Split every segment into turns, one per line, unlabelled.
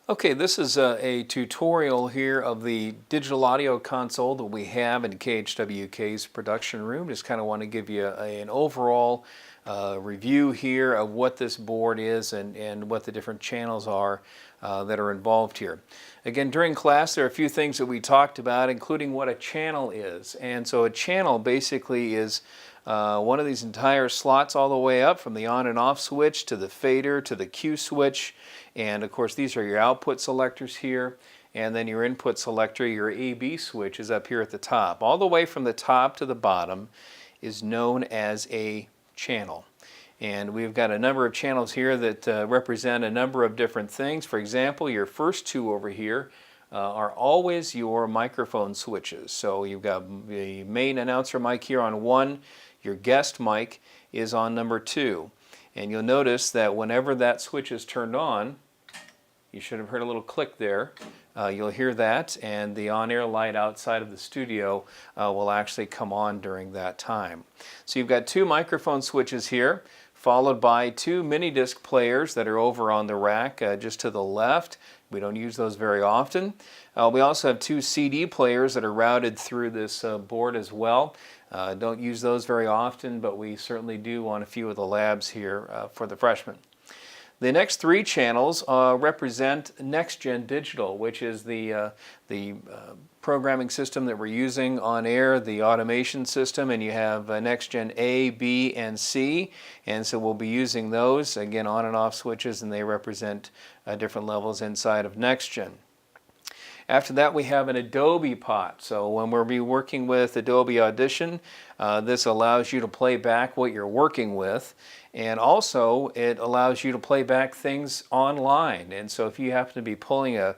Okay, this is a tutorial here of the digital audio console that we have in KHWK's production room. Just kind of want to give you an overall review here of what this board is and what the different channels are that are involved here. Again, during class there are a few things that we talked about, including what a channel is. And so a channel basically is one of these entire slots all the way up from the on and off switch to the fader to the Q switch, and of course these are your output selectors here, and then your input selector, your AB switch, is up here at the top. All the way from the top to the bottom is known as a channel. And we've got a number of channels here that represent a number of different things. For example, your first two over here are always your microphone switches. So you've got the main announcer mic here on one, your guest mic is on number two. And you'll notice that whenever that switch is turned on, you should have heard a little click there. You'll hear that, and the on-air light outside of the studio will actually come on during that time. So you've got two microphone switches here, followed by two mini disc players that are over on the rack just to the left. We don't use those very often. We also have two CD players that are routed through this board as well. Don't use those very often, but we certainly do on a few of the labs here for the freshmen. The next three channels represent Next Gen Digital, which is the programming system that we're using on air, the automation system, and you have Next Gen A, B, and C, and so we'll be using those, again, on and off switches, and they represent different levels inside of Next Gen. After that, we have an Adobe pot. So when we'll be working with Adobe Audition, this allows you to play back what you're working with, and also it allows you to play back things online. And so if you happen to be pulling a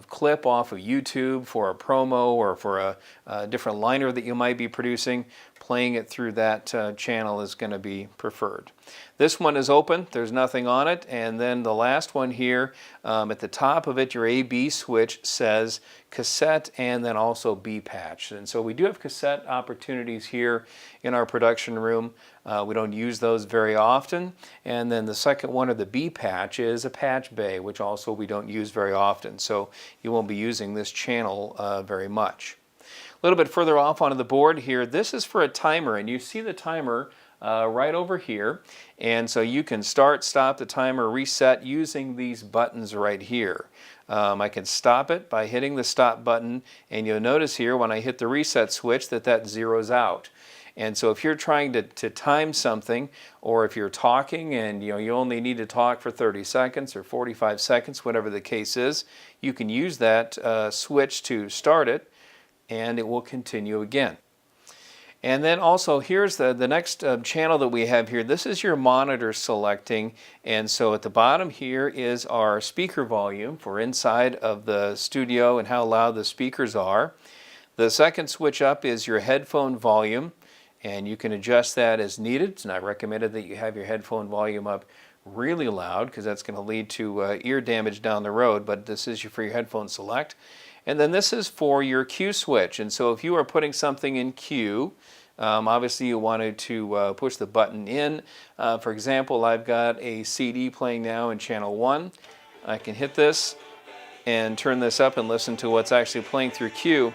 clip off of YouTube for a promo or for a different liner that you might be producing, playing it through that channel is going to be preferred. This one is open, there's nothing on it, and then the last one here, at the top of it, your AB switch says cassette and then also B patch. And so we do have cassette opportunities here in our production room. We don't use those very often. And then the second one, or the B patch, is a patch bay, which also we don't use very often. So you won't be using this channel very much. A little bit further off onto the board here, this is for a timer, and you see the timer right over here, and so you can start, stop the timer, reset using these buttons right here. I can stop it by hitting the stop button, and you'll notice here when I hit the reset switch that zeroes out. And so if you're trying to time something, or if you're talking and you only need to talk for 30 seconds or 45 seconds, whatever the case is, you can use that switch to start it, and it will continue again. And then also here's the next channel that we have here. This is your monitor selecting, and so at the bottom here is our speaker volume for inside of the studio and how loud the speakers are. The second switch up is your headphone volume, and you can adjust that as needed. It's not recommended that you have your headphone volume up really loud because that's going to lead to ear damage down the road, but this is for your headphone select. And then this is for your Q switch, and so if you are putting something in Q, obviously you wanted to push the button in. For example, I've got a CD playing now in channel 1. I can hit this and turn this up and listen to what's actually playing through Q,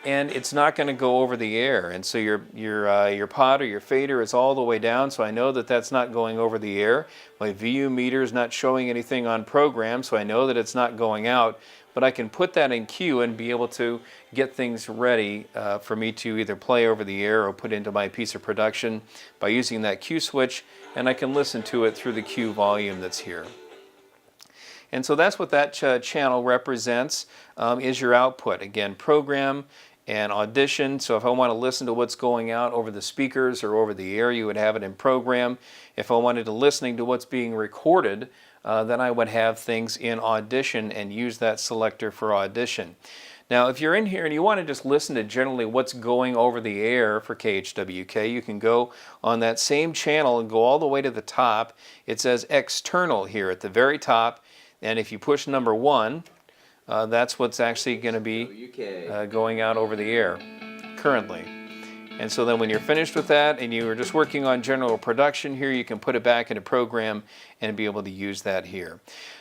and it's not going to go over the air. And so your pot or your fader is all the way down, so I know that that's not going over the air. My VU meter is not showing anything on program, so I know that it's not going out. But I can put that in Q and be able to get things ready for me to either play over the air or put into my piece of production by using that Q switch, and I can listen to it through the Q volume that's here. And so that's what that channel represents, is your output. Again, program and audition. So if I want to listen to what's going out over the speakers or over the air, you would have it in program. If I wanted to listening to what's being recorded, then I would have things in Audition and use that selector for Audition. Now if you're in here and you want to just listen to generally what's going over the air for KHWK, you can go on that same channel and go all the way to the top. It says External here at the very top, and if you push number 1, that's what's actually going to be going out over the air currently. And so then when you're finished with that and you are just working on general production here, you can put it back in a program and be able to use that here.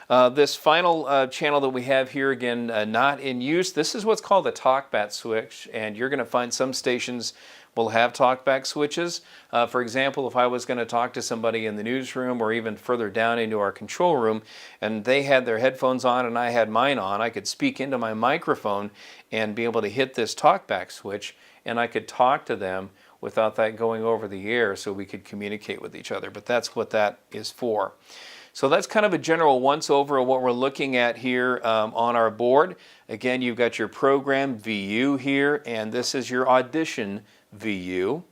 This final channel that we have here, again, not in use, this is what's called a talkback switch, and you're going to find some stations will have talkback switches. For example, if I was going to talk to somebody in the newsroom or even further down into our control room and they had their headphones on and I had mine on, I could speak into my microphone and be able to hit this talkback switch, and I could talk to them without that going over the air, so we could communicate with each other. But that's what that is for. So that's kind of a general once-over of what we're looking at here on our board. Again, you've got your program VU here, and this is your audition VU.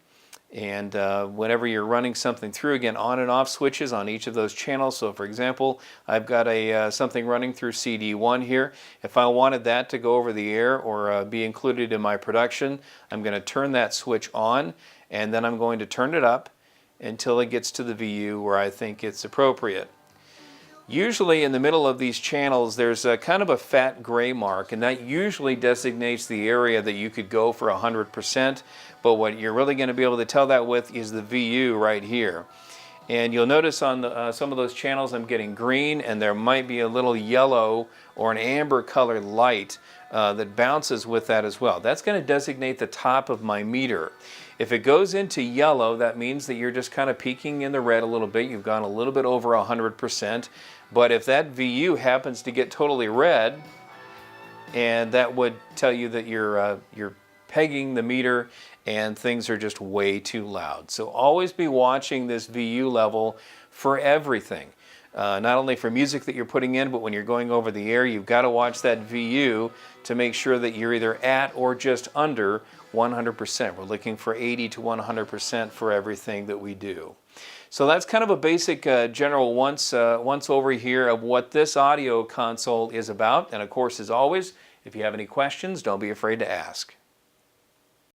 And whenever you're running something through, again, on and off switches on each of those channels. So for example, I've got something running through CD1 here. If I wanted that to go over the air or be included in my production, I'm going to turn that switch on, and then I'm going to turn it up until it gets to the VU where I think it's appropriate. Usually in the middle of these channels there's a kind of a fat gray mark, and that usually designates the area that you could go for 100%, but what you're really going to be able to tell that with is the VU right here. And you'll notice on some of those channels I'm getting green, and there might be a little yellow or an amber colored light that bounces with that as well. That's going to designate the top of my meter. If it goes into yellow, that means that you're just kind of peaking in the red a little bit. You've gone a little bit over 100%. But if that VU happens to get totally red, and that would tell you that you're pegging the meter and things are just way too loud. So always be watching this VU level for everything. Not only for music that you're putting in, but when you're going over the air, you've got to watch that VU to make sure that you're either at or just under 100%. We're looking for 80 to 100% for everything that we do. So that's kind of a basic general once over here of what this audio console is about. And of course, as always, if you have any questions, don't be afraid to ask.